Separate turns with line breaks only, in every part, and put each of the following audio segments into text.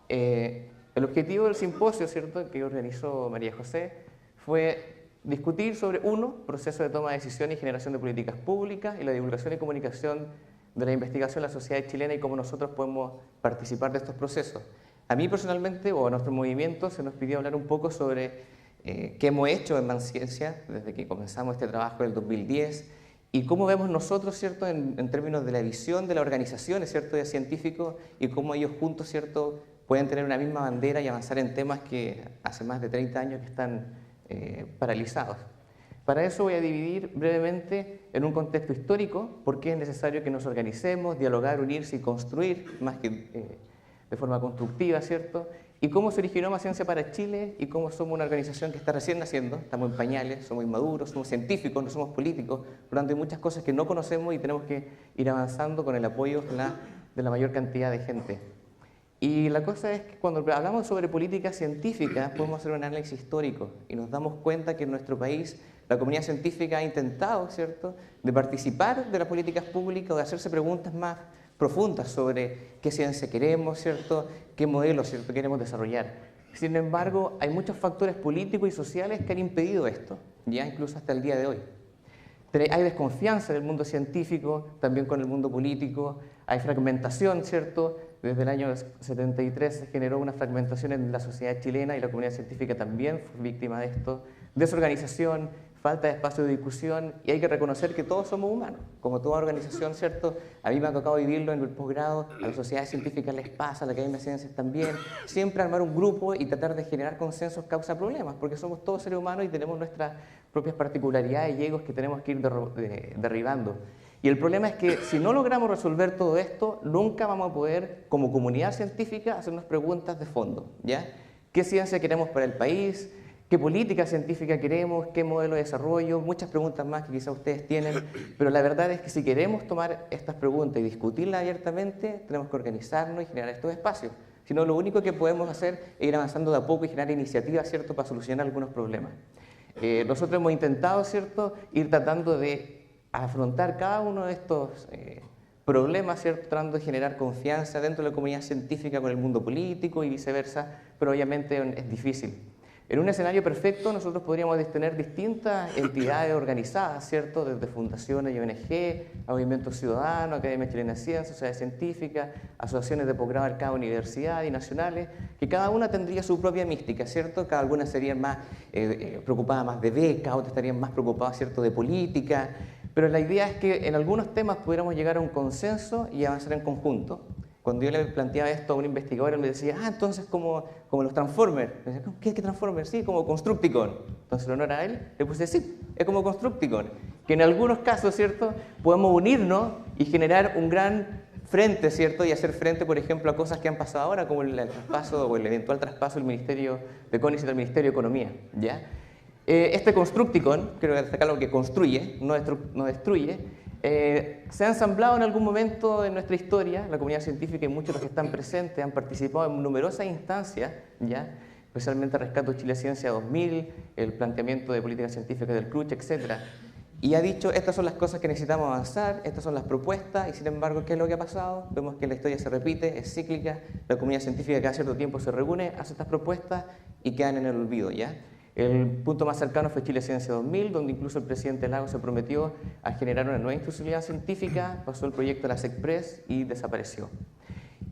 El objetivo del simposio, ¿cierto?, que organizó María José fue discutir sobre, uno, proceso de toma de decisiones y generación de políticas públicas y la divulgación y comunicación de la investigación en la sociedad chilena y cómo nosotros podemos participar de estos procesos. A mí personalmente, o a nuestro movimiento, se nos pidió hablar un poco sobre qué hemos hecho en Manciencia desde que comenzamos este trabajo en el 2010 y cómo vemos nosotros, ¿cierto?, en términos de la visión de las organizaciones, ¿cierto?, de científicos y cómo ellos juntos, ¿cierto?, pueden tener una misma bandera y avanzar en temas que hace más de 30 años que están paralizados. Para eso voy a dividir brevemente en un contexto histórico por qué es necesario que nos organicemos, dialogar, unirse y construir, más que de forma constructiva, ¿cierto? Y cómo se originó Manciencia para Chile y cómo somos una organización que está recién naciendo, estamos en pañales, somos inmaduros, somos científicos, no somos políticos, por lo tanto hay muchas cosas que no conocemos y tenemos que ir avanzando con el apoyo de la mayor cantidad de gente. Y la cosa es que cuando hablamos sobre política científica podemos hacer un análisis histórico y nos damos cuenta que en nuestro país la comunidad científica ha intentado, ¿cierto?, de participar de las políticas públicas o de hacerse preguntas más profundas sobre qué ciencia queremos, ¿cierto?, qué modelo, ¿cierto?, queremos desarrollar. Sin embargo, hay muchos factores políticos y sociales que han impedido esto, ya incluso hasta el día de hoy. Hay desconfianza del mundo científico, también con el mundo político, hay fragmentación, ¿cierto? Desde el año 73 se generó una fragmentación en la sociedad chilena y la comunidad científica también fue víctima de esto. Desorganización, falta de espacio de discusión y hay que reconocer que todos somos humanos, como toda organización, ¿cierto? A mí me ha tocado vivirlo en el posgrado, a las sociedades científicas les pasa, a la Academia de Ciencias también, siempre armar un grupo y tratar de generar consensos causa problemas, porque somos todos seres humanos y tenemos nuestras propias particularidades y egos que tenemos que ir derribando. Y el problema es que si no logramos resolver todo esto, nunca vamos a poder, como comunidad científica, hacernos preguntas de fondo, ¿ya? ¿Qué ciencia queremos para el país? ¿Qué política científica queremos? ¿Qué modelo de desarrollo? Muchas preguntas más que quizás ustedes tienen, pero la verdad es que si queremos tomar estas preguntas y discutirlas abiertamente, tenemos que organizarnos y generar estos espacios. Si no, lo único que podemos hacer es ir avanzando de a poco y generar iniciativas, ¿cierto?, para solucionar algunos problemas. Nosotros hemos intentado, ¿cierto?, ir tratando de afrontar cada uno de estos problemas, ¿cierto?, tratando de generar confianza dentro de la comunidad científica con el mundo político y viceversa, pero obviamente es difícil. En un escenario perfecto nosotros podríamos tener distintas entidades organizadas, ¿cierto?, desde fundaciones y ONG, a movimientos ciudadanos, Academia Chilena de Ciencias, sociedades científicas, asociaciones de posgrado de cada universidad y nacionales, que cada una tendría su propia mística, ¿cierto? Cada una sería más preocupada más de becas, otras estarían más preocupadas, ¿cierto?, de política, pero la idea es que en algunos temas pudiéramos llegar a un consenso y avanzar en conjunto. Cuando yo le planteaba esto a un investigador, él me decía, entonces como los Transformers. Me decía, ¿qué Transformers? Sí, como Constructicon. Entonces, en honor a él, le puse, sí, es como Constructicon. Que en algunos casos, ¿cierto?, podemos unirnos y generar un gran frente, ¿cierto?, y hacer frente, por ejemplo, a cosas que han pasado ahora, como el traspaso o el eventual traspaso del Ministerio de CONICET al Ministerio de Economía, ¿ya? Este Constructicon, creo que destacar lo que construye, no destruye, se ha ensamblado en algún momento en nuestra historia, la comunidad científica y muchos de los que están presentes han participado en numerosas instancias, ¿ya?, especialmente Rescate Chile Ciencia 2000, el planteamiento de política científica del CRUCH, etc. Y ha dicho, estas son las cosas que necesitamos avanzar, estas son las propuestas, y sin embargo, ¿qué es lo que ha pasado? Vemos que la historia se repite, es cíclica, la comunidad científica cada cierto tiempo se reúne, hace estas propuestas y quedan en el olvido, ¿ya? El punto más cercano fue Chile Ciencia 2000, donde incluso el presidente Lagos se prometió a generar una nueva institucionalidad científica, pasó el proyecto de la SECPRES y desapareció.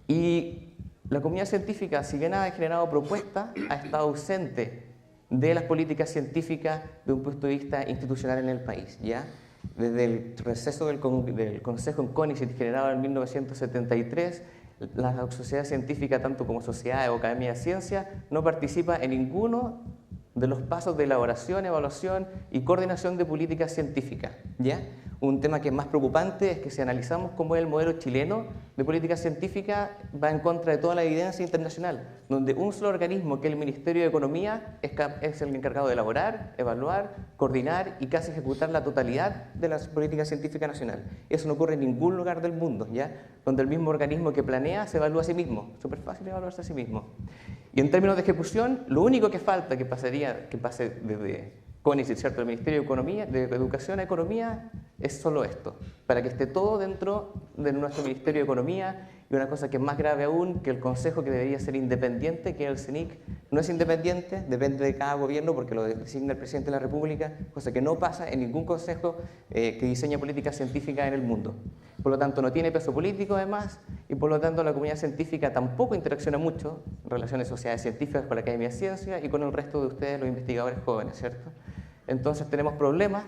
Y la comunidad científica, si bien ha generado propuestas, ha estado ausente de las políticas científicas de un punto de vista institucional en el país, ¿ya? Desde el receso del Consejo en CONICET generado en 1973, la sociedad científica, tanto como sociedad o academia de ciencia, no participa en ninguno de los pasos de elaboración, evaluación y coordinación de políticas científicas, ¿ya? Un tema que es más preocupante es que si analizamos cómo es el modelo chileno de política científica, va en contra de toda la evidencia internacional, donde un solo organismo, que es el Ministerio de Economía, es el encargado de elaborar, evaluar, coordinar y casi ejecutar la totalidad de las políticas científicas nacionales. Eso no ocurre en ningún lugar del mundo, ¿ya? Donde el mismo organismo que planea se evalúa a sí mismo. Súper fácil evaluarse a sí mismo. Y en términos de ejecución, lo único que falta que pase desde CONICET, ¿cierto?, el Ministerio de Economía, de Educación a Economía, es solo esto, para que esté todo dentro de nuestro Ministerio de Economía y una cosa que es más grave aún, que el consejo que debería ser independiente, que es el CENIC, no es independiente, depende de cada gobierno porque lo designa el presidente de la República, cosa que no pasa en ningún consejo que diseña políticas científicas en el mundo. Por lo tanto, no tiene peso político además, y por lo tanto la comunidad científica tampoco interacciona mucho en relaciones sociedades científicas con la Academia de Ciencias y con el resto de ustedes, los investigadores jóvenes, ¿cierto? Entonces tenemos problemas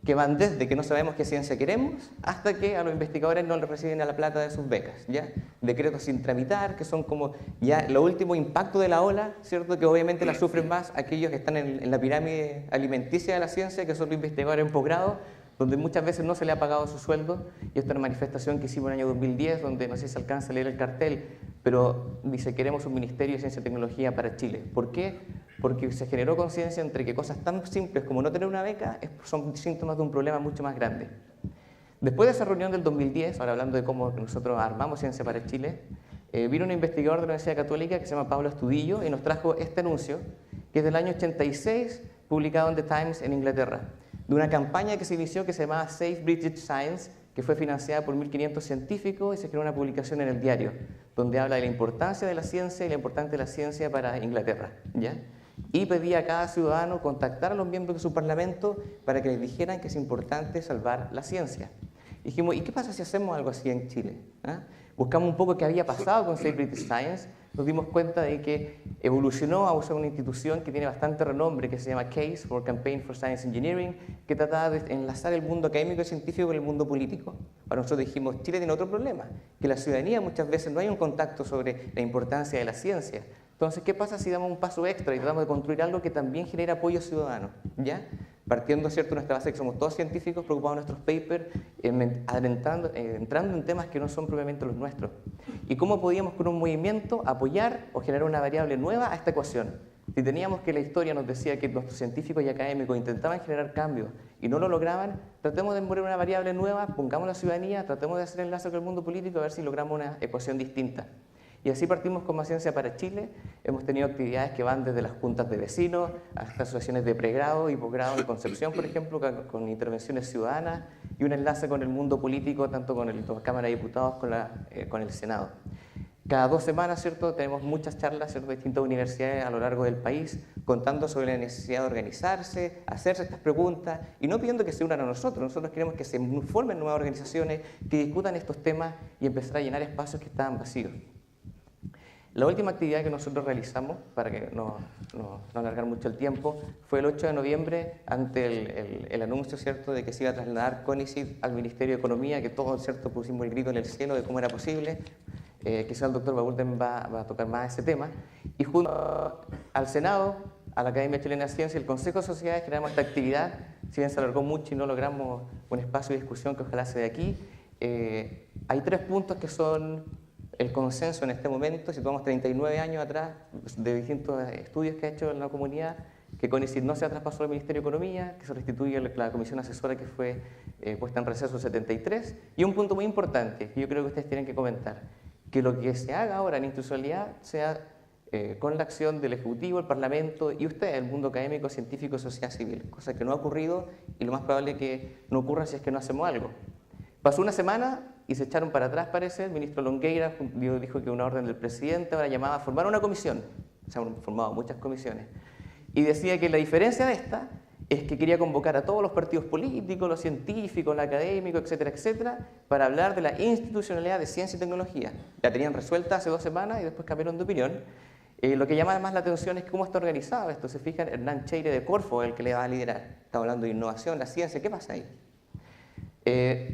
que van desde que no sabemos qué ciencia queremos hasta que a los investigadores no les reciben a la plata de sus becas, ¿ya? Decretos sin tramitar, que son como ya lo último impacto de la ola, ¿cierto? Que obviamente la sufren más aquellos que están en la pirámide alimenticia de la ciencia, que son los investigadores en posgrado, donde muchas veces no se le ha pagado su sueldo, y esta es una manifestación que hicimos en el año 2010, donde no sé si se alcanza a leer el cartel, pero dice: queremos un Ministerio de Ciencia y Tecnología para Chile. ¿Por qué? Porque se generó conciencia entre que cosas tan simples como no tener una beca son síntomas de un problema mucho más grande. Después de esa reunión del 2010, ahora hablando de cómo nosotros armamos Ciencia para Chile, vino un investigador de la Universidad Católica que se llama Pablo Estudillo y nos trajo este anuncio, que es del año 86, publicado en The Times en Inglaterra, de una campaña que se inició que se llamaba Save British Science, que fue financiada por 1.500 científicos y se creó una publicación en el diario, donde habla de la importancia de la ciencia y la importancia de la ciencia para Inglaterra, ¿ya? Y pedía a cada ciudadano contactar a los miembros de su parlamento para que les dijeran que es importante salvar la ciencia. Y dijimos, ¿y qué pasa si hacemos algo así en Chile? ¿Ah? Buscamos un poco qué había pasado con Save British Science, nos dimos cuenta de que evolucionó a usar una institución que tiene bastante renombre, que se llama CASE, for Campaign for Science Engineering, que trataba de enlazar el mundo académico y científico con el mundo político. Ahora nosotros dijimos, Chile tiene otro problema, que la ciudadanía muchas veces no hay un contacto sobre la importancia de la ciencia. Entonces, ¿qué pasa si damos un paso extra y tratamos de construir algo que también genera apoyo ciudadano? ¿Ya? Partiendo, ¿cierto?, de nuestra base que somos todos científicos preocupados en nuestros papers, entrando en temas que no son propiamente los nuestros. ¿Y cómo podíamos con un movimiento apoyar o generar una variable nueva a esta ecuación? Si teníamos que la historia nos decía que nuestros científicos y académicos intentaban generar cambios y no lo lograban, tratemos de poner una variable nueva, pongamos la ciudadanía, tratemos de hacer enlace con el mundo político a ver si logramos una ecuación distinta. Y así partimos con Más Ciencia para Chile. Hemos tenido actividades que van desde las juntas de vecinos hasta asociaciones de pregrado y posgrado en Concepción, por ejemplo, con intervenciones ciudadanas y un enlace con el mundo político, tanto con la Cámara de Diputados como con el Senado. Cada 2 semanas, ¿cierto?, tenemos muchas charlas, ¿cierto?, de distintas universidades a lo largo del país, contando sobre la necesidad de organizarse, hacerse estas preguntas y no pidiendo que se unan a nosotros. Nosotros queremos que se formen nuevas organizaciones que discutan estos temas y empezar a llenar espacios que estaban vacíos. La última actividad que nosotros realizamos, para que no alargar mucho el tiempo, fue el 8 de noviembre ante el anuncio, ¿cierto?, de que se iba a trasladar CONICYT al Ministerio de Economía, que todos, ¿cierto?, pusimos el grito en el cielo de cómo era posible. Quizá el doctor Baburden va a tocar más ese tema. Y junto al Senado, a la Academia Chilena de Ciencia y el Consejo de Sociedades creamos esta actividad. Si bien se alargó mucho y no logramos un espacio de discusión que ojalá se dé aquí, hay 3 puntos que son el consenso en este momento. Si tomamos 39 años atrás de distintos estudios que ha hecho en la comunidad, que CONICYT no se traspasó al Ministerio de Economía, que se restituye la comisión asesora que fue puesta en receso en 73, y un punto muy importante que yo creo que ustedes tienen que comentar, que lo que se haga ahora en institucionalidad sea con la acción del Ejecutivo, el Parlamento y ustedes, el mundo académico, científico y sociedad civil, cosa que no ha ocurrido y lo más probable es que no ocurra si es que no hacemos algo. Pasó una semana y se echaron para atrás, parece. El ministro Longueira dijo que una orden del presidente ahora llamaba a formar una comisión. Se han formado muchas comisiones. Y decía que la diferencia de esta es que quería convocar a todos los partidos políticos, los científicos, los académicos, etcétera, etcétera, para hablar de la institucionalidad de ciencia y tecnología. La tenían resuelta hace 2 semanas y después cambiaron de opinión. Lo que llama además la atención es cómo está organizado esto. Se fijan, Hernán Cheire de Corfo, el que le va a liderar. Está hablando de innovación, la ciencia. ¿Qué pasa ahí?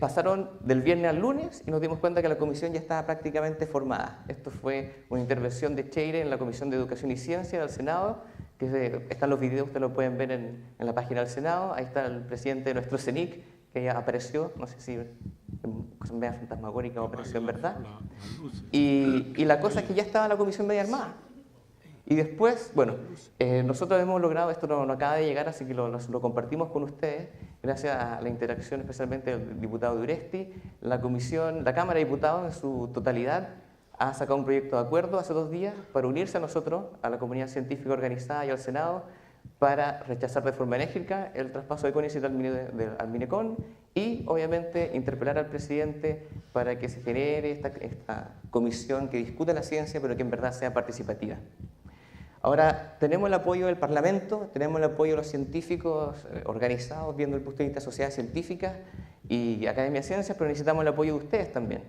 Pasaron del viernes al lunes y nos dimos cuenta que la comisión ya estaba prácticamente formada. Esto fue una intervención de Cheire en la Comisión de Educación y Ciencia del Senado, que están los videos, ustedes lo pueden ver en la página del Senado. Ahí está el presidente de nuestro CENIC, que ya apareció, no sé si en media fantasmagórica o apareció en verdad. Y la cosa es que ya estaba la comisión media armada. Y después, bueno, nosotros hemos logrado, esto no acaba de llegar, así que lo compartimos con ustedes, gracias a la interacción especialmente del diputado Duresti. La Cámara de Diputados en su totalidad ha sacado un proyecto de acuerdo hace 2 días para unirse a nosotros, a la comunidad científica organizada y al Senado, para rechazar de forma enérgica el traspaso de CONICET al Minecon y, obviamente, interpelar al presidente para que se genere esta comisión que discuta la ciencia, pero que en verdad sea participativa. Ahora, tenemos el apoyo del Parlamento, tenemos el apoyo de los científicos organizados, viendo el punto de vista de sociedades científicas y Academia de Ciencias, pero necesitamos el apoyo de ustedes también.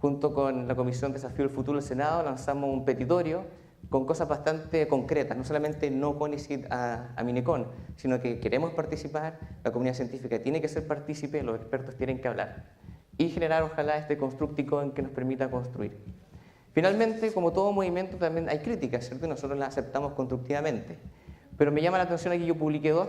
Junto con la Comisión Desafío del Futuro del Senado lanzamos un petitorio con cosas bastante concretas, no solamente no CONICET a Minecon, sino que queremos participar, la comunidad científica tiene que ser partícipe, los expertos tienen que hablar y generar ojalá este constructicón que nos permita construir. Finalmente, como todo movimiento, también hay críticas, ¿cierto? Y nosotros las aceptamos constructivamente. Pero me llama la atención aquí, yo publiqué dos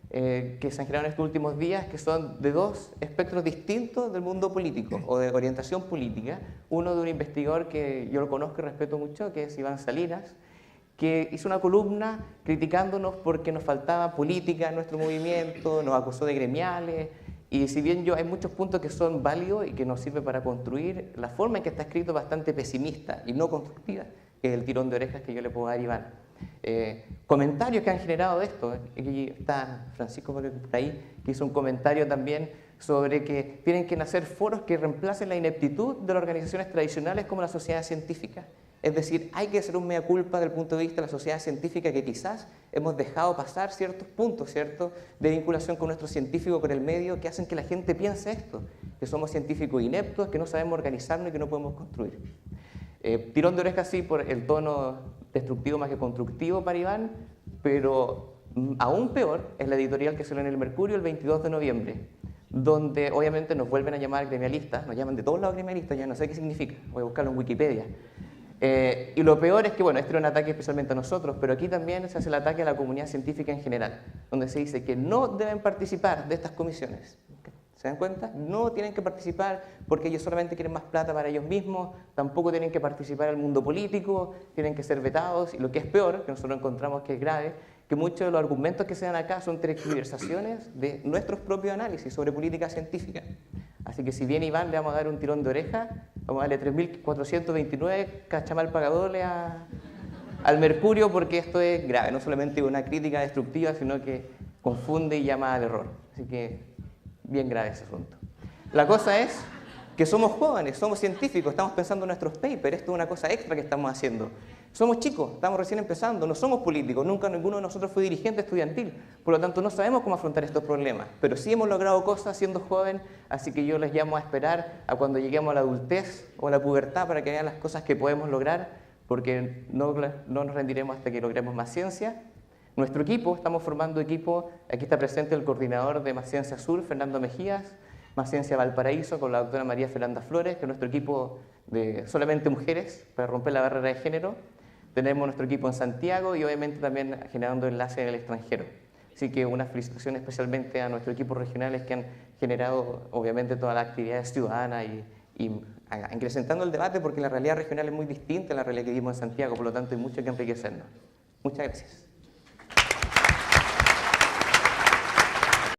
que se han generado en estos últimos días, que son de dos espectros distintos del mundo político o de orientación política. Uno de un investigador que yo lo conozco y respeto mucho, que es Iván Salinas, que hizo una columna criticándonos porque nos faltaba política en nuestro movimiento, nos acusó de gremiales. Y si bien hay muchos puntos que son válidos y que nos sirven para construir, la forma en que está escrito es bastante pesimista y no constructiva, que es el tirón de orejas que yo le puedo dar a Iván. Comentarios que han generado de esto, aquí está Francisco por ahí, que hizo un comentario también sobre que tienen que nacer foros que reemplacen la ineptitud de las organizaciones tradicionales como la sociedad científica. Es decir, hay que hacer un mea culpa desde el punto de vista de la sociedad científica, que quizás hemos dejado pasar ciertos puntos, ¿cierto?, de vinculación con nuestro científico, con el medio, que hacen que la gente piense esto, que somos científicos ineptos, que no sabemos organizarnos y que no podemos construir. Tirón de orejas sí por el tono destructivo más que constructivo para Iván, pero aún peor es la editorial que salió en el Mercurio el 22 de noviembre, donde obviamente nos vuelven a llamar gremialistas, nos llaman de todos lados gremialistas, ya no sé qué significa, voy a buscarlo en Wikipedia. Y lo peor es que, bueno, este era un ataque especialmente a nosotros, pero aquí también se hace el ataque a la comunidad científica en general, donde se dice que no deben participar de estas comisiones. ¿Se dan cuenta? No tienen que participar porque ellos solamente quieren más plata para ellos mismos, tampoco tienen que participar en el mundo político, tienen que ser vetados, y lo que es peor, que nosotros encontramos que es grave, que muchos de los argumentos que se dan acá son tergiversaciones de nuestros propios análisis sobre política científica. Así que si bien Iván le vamos a dar un tirón de oreja, vamos a darle 3.429 cachamal pagadores al Mercurio, porque esto es grave, no solamente una crítica destructiva, sino que confunde y llama al error. Así que bien grave ese asunto. La cosa es que somos jóvenes, somos científicos, estamos pensando en nuestros papers, esto es una cosa extra que estamos haciendo. Somos chicos, estamos recién empezando, no somos políticos, nunca ninguno de nosotros fue dirigente estudiantil, por lo tanto no sabemos cómo afrontar estos problemas, pero sí hemos logrado cosas siendo joven, así que yo les llamo a esperar a cuando lleguemos a la adultez o a la pubertad para que vean las cosas que podemos lograr, porque no nos rendiremos hasta que logremos más ciencia. Nuestro equipo, estamos formando equipo, aquí está presente el coordinador de Más Ciencia Sur, Fernando Mejías, Más Ciencia Valparaíso, con la doctora María Fernanda Flores, que es nuestro equipo de solamente mujeres, para romper la barrera de género. Tenemos nuestro equipo en Santiago y obviamente también generando enlaces en el extranjero. Así que una felicitación especialmente a nuestros equipos regionales que han generado obviamente toda la actividad ciudadana y acrecentando el debate, porque la realidad regional es muy distinta a la realidad que vivimos en Santiago, por lo tanto hay mucho que enriquecernos. Muchas gracias.